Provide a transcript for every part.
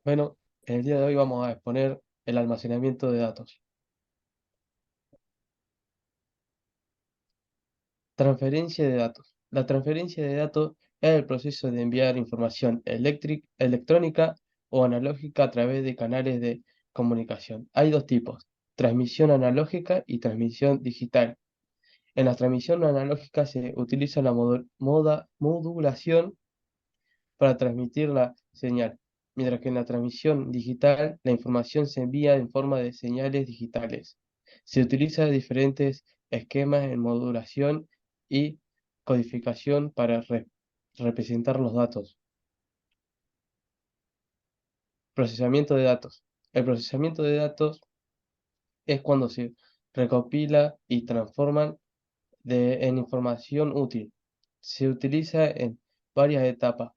Bueno, en el día de hoy vamos a exponer el almacenamiento de datos. Transferencia de datos. La transferencia de datos es el proceso de enviar información electrónica o analógica a través de canales de comunicación. Hay dos tipos, transmisión analógica y transmisión digital. En la transmisión analógica se utiliza la modulación para transmitir la señal, mientras que en la transmisión digital la información se envía en forma de señales digitales. Se utilizan diferentes esquemas en modulación y codificación para representar los datos. Procesamiento de datos. El procesamiento de datos es cuando se recopila y transforman en información útil. Se utiliza en varias etapas,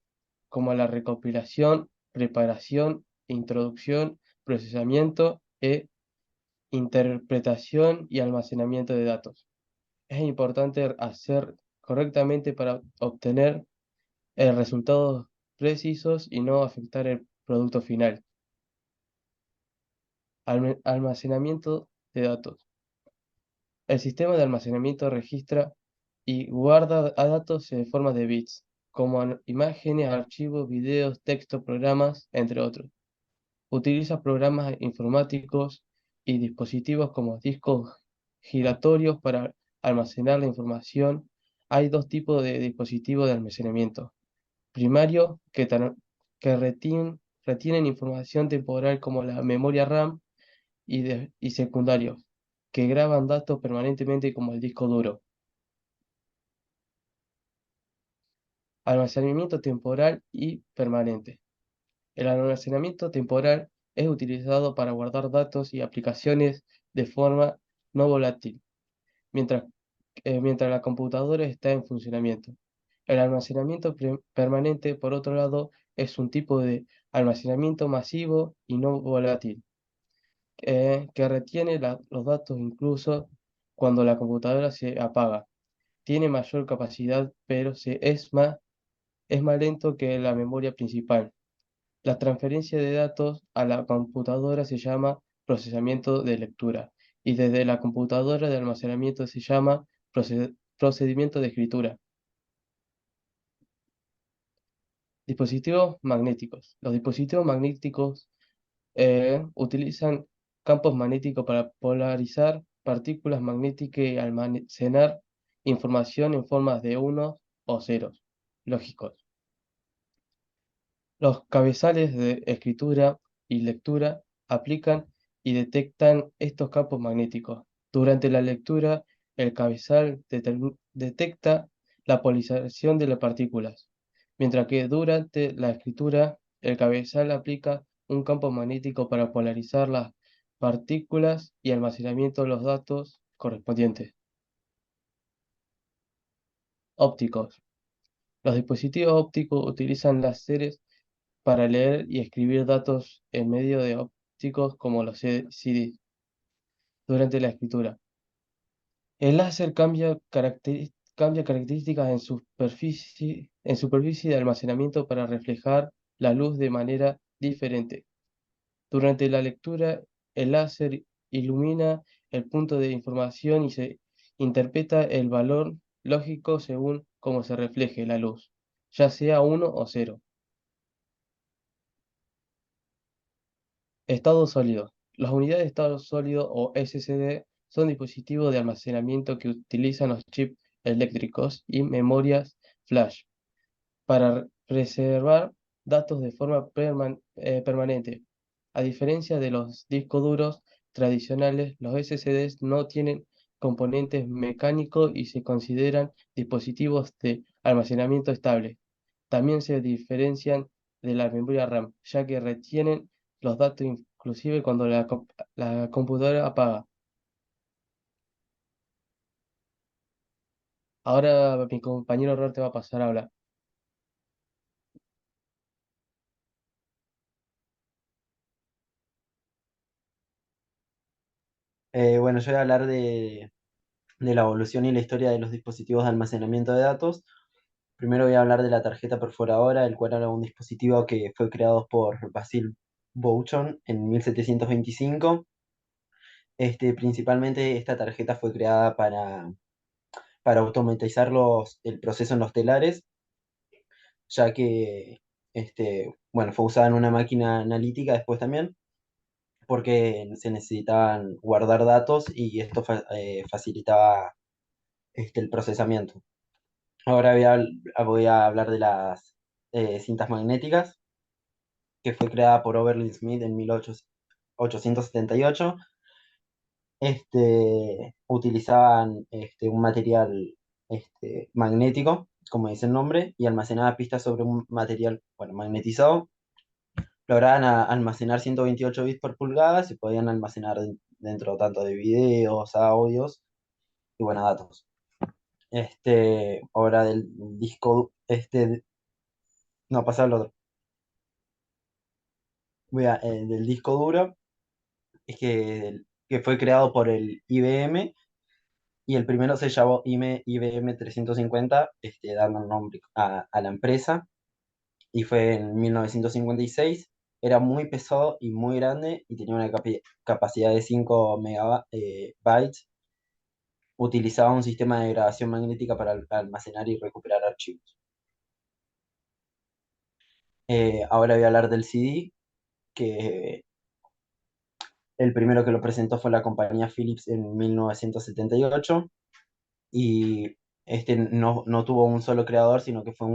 como la recopilación, preparación, introducción, procesamiento e interpretación y almacenamiento de datos. Es importante hacer correctamente para obtener resultados precisos y no afectar el producto final. Almacenamiento de datos. El sistema de almacenamiento registra y guarda a datos en forma de bits, como imágenes, archivos, videos, texto, programas, entre otros. Utiliza programas informáticos y dispositivos como discos giratorios para almacenar la información. Hay dos tipos de dispositivos de almacenamiento. Primario, que retienen información temporal como la memoria RAM y secundarios, que graban datos permanentemente como el disco duro. Almacenamiento temporal y permanente. El almacenamiento temporal es utilizado para guardar datos y aplicaciones de forma no volátil, mientras, mientras la computadora está en funcionamiento. El almacenamiento permanente, por otro lado, es un tipo de almacenamiento masivo y no volátil, que retiene los datos incluso cuando la computadora se apaga. Tiene mayor capacidad, pero es más lento que la memoria principal. La transferencia de datos a la computadora se llama procesamiento de lectura y desde la computadora de almacenamiento se llama procedimiento de escritura. Dispositivos magnéticos. Los dispositivos magnéticos utilizan campos magnéticos para polarizar partículas magnéticas y almacenar información en formas de unos o ceros lógicos. Los cabezales de escritura y lectura aplican y detectan estos campos magnéticos. Durante la lectura, el cabezal detecta la polarización de las partículas, mientras que durante la escritura, el cabezal aplica un campo magnético para polarizar las partículas y almacenamiento de los datos correspondientes. Ópticos. Los dispositivos ópticos utilizan láseres para leer y escribir datos en medio de ópticos como los CD durante la escritura. El láser cambia características en superficie de almacenamiento para reflejar la luz de manera diferente. Durante la lectura, el láser ilumina el punto de información y se interpreta el valor lógico según cómo se refleje la luz, ya sea uno o cero. Estado sólido. Las unidades de estado sólido o SSD son dispositivos de almacenamiento que utilizan los chips eléctricos y memorias flash para preservar datos de forma permanente. A diferencia de los discos duros tradicionales, los SSDs no tienen componentes mecánicos y se consideran dispositivos de almacenamiento estable. También se diferencian de la memoria RAM, ya que retienen los datos inclusive cuando la computadora apaga. Ahora mi compañero Robert te va a pasar a hablar. Bueno, yo voy a hablar de la evolución y la historia de los dispositivos de almacenamiento de datos. Primero voy a hablar de la tarjeta perforadora, el cual era un dispositivo que fue creado por Basil. Vouchon en 1725. Principalmente esta tarjeta fue creada para automatizar el proceso en los telares, ya que bueno, fue usada en una máquina analítica después también, porque se necesitaban guardar datos y esto facilitaba el procesamiento. Ahora voy a hablar de las cintas magnéticas, que fue creada por Oberlin Smith en 1878. Utilizaban un material magnético, como dice el nombre, y almacenaba pistas sobre un material, bueno, magnetizado. Lograban almacenar 128 bits por pulgada, se podían almacenar dentro tanto de videos, audios y, bueno, datos. Ahora del disco, no, pasa al otro. Del disco duro, es que fue creado por el IBM, y el primero se llamó IBM 350, dando el nombre a la empresa, y fue en 1956. Era muy pesado y muy grande y tenía una capacidad de 5 megabytes. Utilizaba un sistema de grabación magnética para almacenar y recuperar archivos. Ahora voy a hablar del CD, que el primero que lo presentó fue la compañía Philips en 1978, y no tuvo un solo creador, sino que fue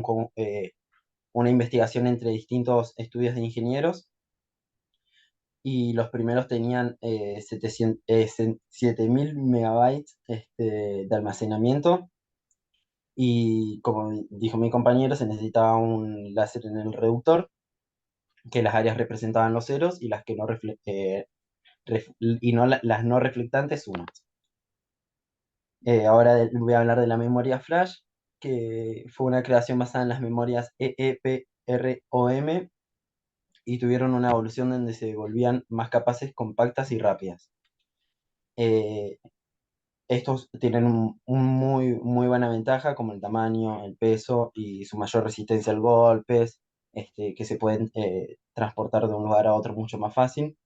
una investigación entre distintos estudios de ingenieros, y los primeros tenían 7000 megabytes de almacenamiento, y como dijo mi compañero, se necesitaba un láser en el reductor, que las áreas representaban los ceros y las que no y no las no reflectantes unos. Ahora voy a hablar de la memoria flash, que fue una creación basada en las memorias EEPROM, y tuvieron una evolución donde se volvían más capaces, compactas y rápidas. Eh, Estos tienen muy buena ventaja, como el tamaño, el peso y su mayor resistencia a golpes, que se pueden transportar de un lugar a otro mucho más fácil.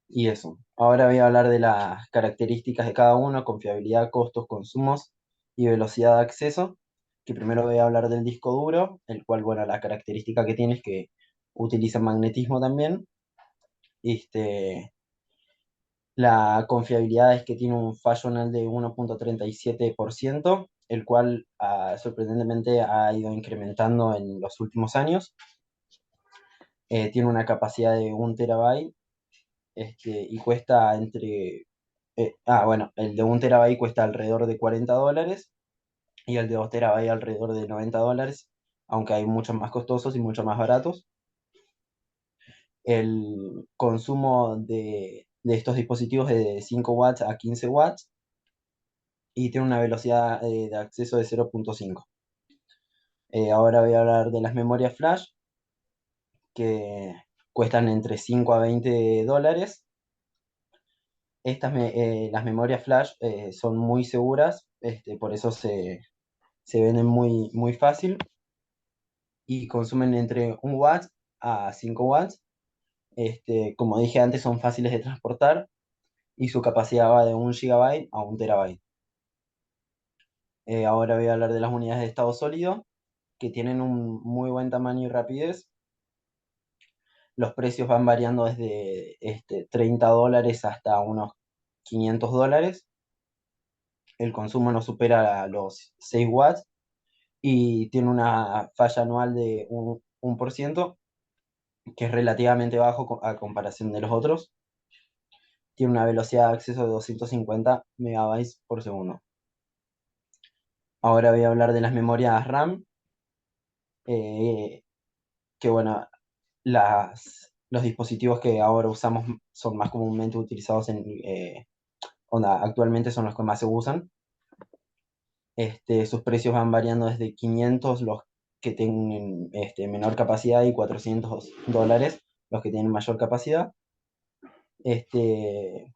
Y eso. Ahora voy a hablar de las características de cada uno: confiabilidad, costos, consumos y velocidad de acceso. Que primero voy a hablar del disco duro, el cual, bueno, la característica que tiene es que utiliza magnetismo también. Este, la confiabilidad es que tiene un fallo anual de 1,37%, el cual sorprendentemente ha ido incrementando en los últimos años. Tiene una capacidad de 1 terabyte, y cuesta bueno, el de 1 terabyte cuesta alrededor de $40, y el de 2 terabytes alrededor de $90, aunque hay muchos más costosos y muchos más baratos. El consumo de estos dispositivos es de 5 watts a 15 watts, y tiene una velocidad de acceso de 0,5. Ahora voy a hablar de las memorias flash, que cuestan entre 5 a $20. Las memorias flash son muy seguras, por eso se venden muy fácil, y consumen entre 1 watt a 5 watts. Como dije antes, son fáciles de transportar, y su capacidad va de 1 gigabyte a 1 terabyte. Ahora voy a hablar de las unidades de estado sólido, que tienen un muy buen tamaño y rapidez. Los precios van variando desde $30 hasta unos $500. El consumo no supera los 6 watts, y tiene una falla anual de 1%, que es relativamente bajo a comparación de los otros. Tiene una velocidad de acceso de 250 megabytes por segundo. Ahora voy a hablar de las memorias RAM, eh, que, bueno, los dispositivos que ahora usamos son más comúnmente utilizados actualmente son los que más se usan. Sus precios van variando desde 500 los que tienen menor capacidad, y $400 los que tienen mayor capacidad. Este,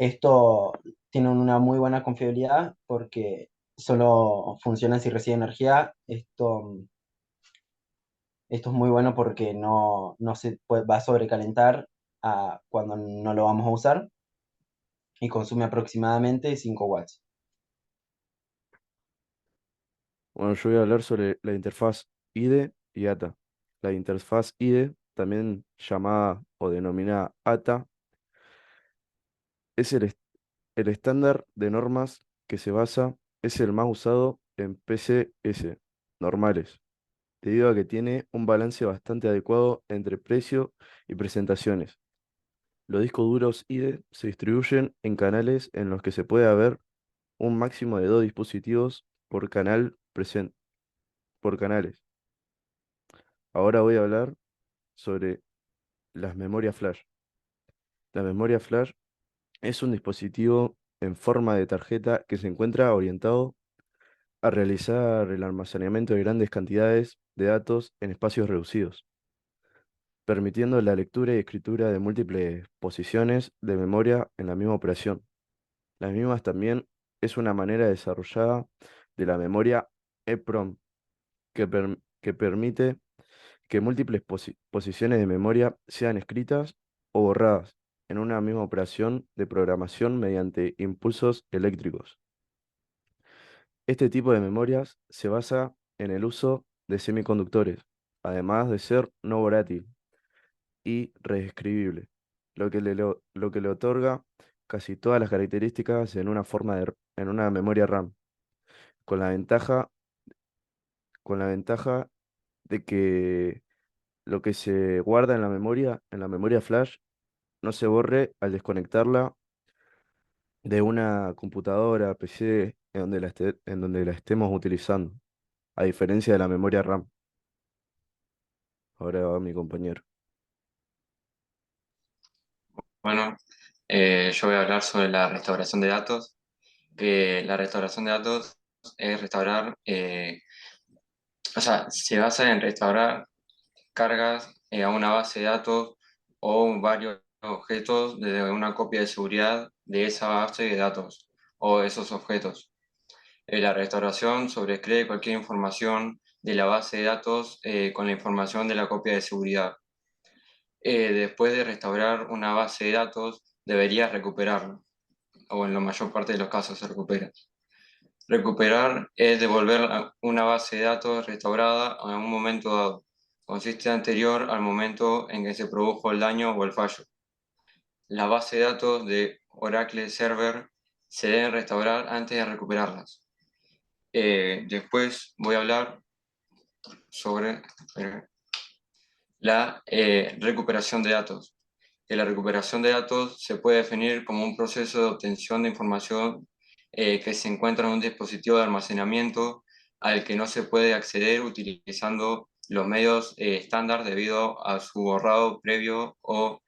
Esto tiene una muy buena confiabilidad porque solo funciona si recibe energía. Esto es muy bueno porque no se va a sobrecalentar cuando no lo vamos a usar y consume aproximadamente 5 watts. Bueno, yo voy a hablar sobre la interfaz IDE y ATA. La interfaz IDE, también llamada o denominada ATA, es el estándar de normas que es el más usado en PCS normales, debido a que tiene un balance bastante adecuado entre precio y presentaciones. Los discos duros IDE se distribuyen en canales en los que se puede haber un máximo de 2 dispositivos por canal por canales. Ahora voy a hablar sobre las memorias flash. La memoria flash es un dispositivo en forma de tarjeta que se encuentra orientado a realizar el almacenamiento de grandes cantidades de datos en espacios reducidos, permitiendo la lectura y escritura de múltiples posiciones de memoria en la misma operación. Las mismas también es una manera desarrollada de la memoria EPROM que permite que múltiples posiciones de memoria sean escritas o borradas en una misma operación de programación mediante impulsos eléctricos. Este tipo de memorias se basa en el uso de semiconductores, además de ser no volátil y reescribible, lo que le otorga casi todas las características en una memoria RAM, con la ventaja, con la ventaja de que lo que se guarda en la memoria flash, no se borre al desconectarla de una computadora, PC, en donde la estemos utilizando, a diferencia de la memoria RAM. Ahora va mi compañero. Bueno, yo voy a hablar sobre la restauración de datos, que la restauración de datos es restaurar, o sea, se basa en restaurar cargas a una base de datos o varios objetos desde una copia de seguridad de esa base de datos o esos objetos. La restauración sobrescribe cualquier información de la base de datos con la información de la copia de seguridad. Después de restaurar una base de datos, deberías recuperarla, o en la mayor parte de los casos se recupera. Recuperar es devolver una base de datos restaurada en un momento dado. Consiste anterior al momento en que se produjo el daño o el fallo. Las bases de datos de Oracle Server se deben restaurar antes de recuperarlas. Después voy a hablar sobre la recuperación de datos. Que la recuperación de datos se puede definir como un proceso de obtención de información que se encuentra en un dispositivo de almacenamiento al que no se puede acceder utilizando los medios estándar debido a su borrado previo o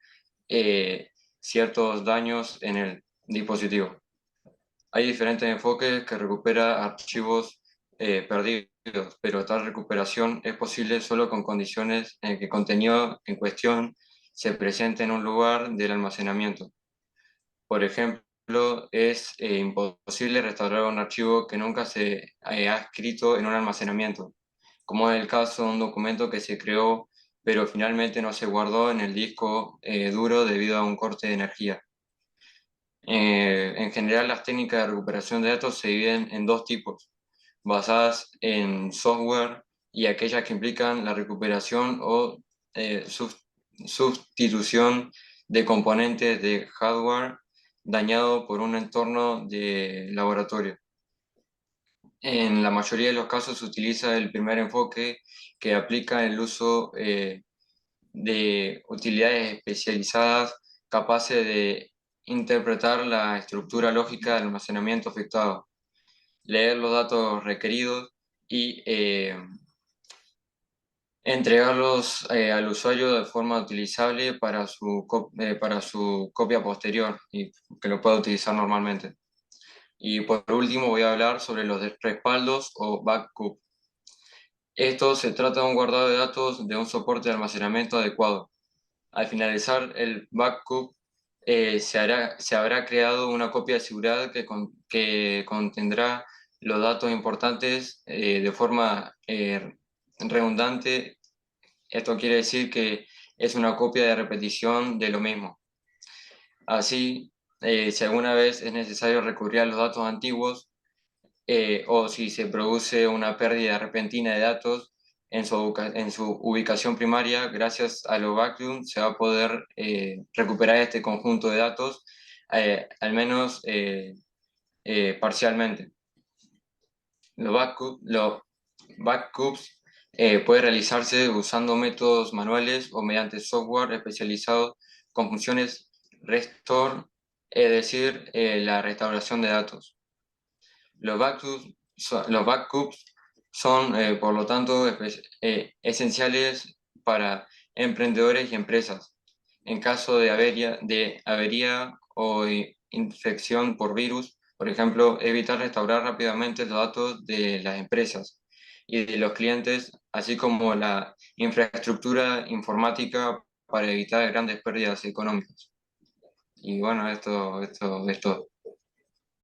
eh, ciertos daños en el dispositivo. Hay diferentes enfoques que recupera archivos perdidos, pero tal recuperación es posible solo con condiciones en que el contenido en cuestión se presente en un lugar del almacenamiento. Por ejemplo, es imposible restaurar un archivo que nunca se ha escrito en un almacenamiento, como es el caso de un documento que se creó pero finalmente no se guardó en el disco duro debido a un corte de energía. En general, las técnicas de recuperación de datos se dividen en dos tipos, basadas en software y aquellas que implican la recuperación o sustitución de componentes de hardware dañado por un entorno de laboratorio. En la mayoría de los casos se utiliza el primer enfoque que aplica el uso de utilidades especializadas capaces de interpretar la estructura lógica del almacenamiento afectado, leer los datos requeridos y entregarlos al usuario de forma utilizable para su copia posterior y que lo pueda utilizar normalmente. Y por último voy a hablar sobre los respaldos o backup. Esto se trata de un guardado de datos de un soporte de almacenamiento adecuado. Al finalizar el backup, se habrá creado una copia de seguridad que contendrá los datos importantes de forma redundante Esto quiere decir que es una copia de repetición de lo mismo. Así, si alguna vez es necesario recurrir a los datos antiguos, o si se produce una pérdida repentina de datos en su ubicación primaria, gracias a los backups se va a poder recuperar este conjunto de datos, al menos parcialmente. Los backups pueden realizarse usando métodos manuales o mediante software especializado con funciones restore, es decir, la restauración de datos. Los backups son, por lo tanto, esenciales para emprendedores y empresas. En caso de avería o infección por virus, por ejemplo, evitar restaurar rápidamente los datos de las empresas y de los clientes, así como la infraestructura informática para evitar grandes pérdidas económicas. Y bueno, esto es todo.